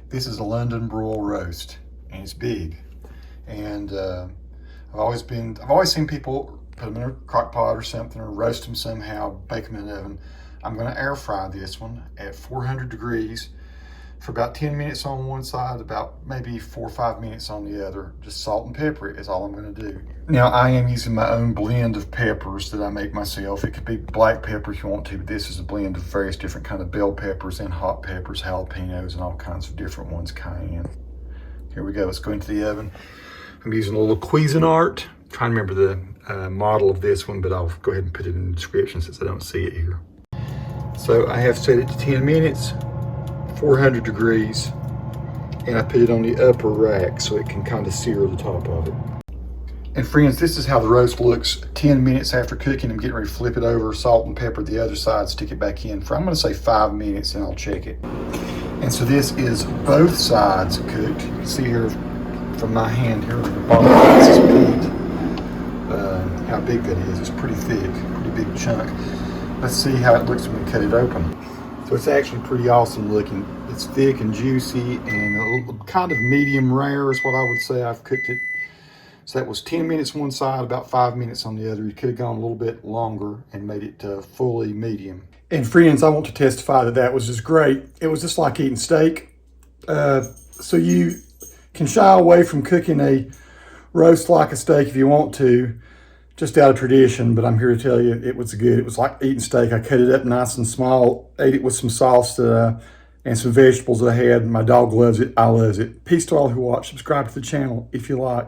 This is a London Broil Roast, and it's big. And I've always seen people put them in a crock pot or something, or roast them somehow, bake them in an oven. I'm going to air fry this one at 400 degrees for about 10 minutes on one side, about maybe 4 or 5 minutes on the other. Just salt and pepper it is all I'm going to do. Now, I am using my own blend of peppers that I make myself. It could be black pepper if you want to, but this is a blend of various different kind of bell peppers and hot peppers, jalapenos, and all kinds of different ones, cayenne. Here we go, let's go into the oven. I'm using a little Cuisinart. I'm trying to remember the model of this one, but I'll go ahead and put it in the description since I don't see it here. So I have set it to 10 minutes. 400 degrees, and I put it on the upper rack so it can kind of sear the top of it. And friends, this is how the roast looks 10 minutes after cooking. I'm getting ready to flip it over, salt and pepper the other side, stick it back in for, I'm going to say 5 minutes, and I'll check it. And so this is both sides cooked. You can see here from my hand here, the bottom of this is peeled. How big that is. It's pretty thick, pretty big chunk. Let's see how it looks when we cut it open. So it's actually pretty awesome looking. It's thick and juicy and a little, kind of medium rare is what I would say. I've cooked it. So that was 10 minutes one side, about 5 minutes on the other. You could have gone a little bit longer and made it fully medium. And friends, I want to testify that that was just great. It was just like eating steak. So you can shy away from cooking a roast like a steak if you want to, just out of tradition, but I'm here to tell you it was good. It was like eating steak. I cut it up nice and small, ate it with some sauce and some vegetables that I had. My dog loves it. I love it. Peace to all who watch. Subscribe to the channel if you like.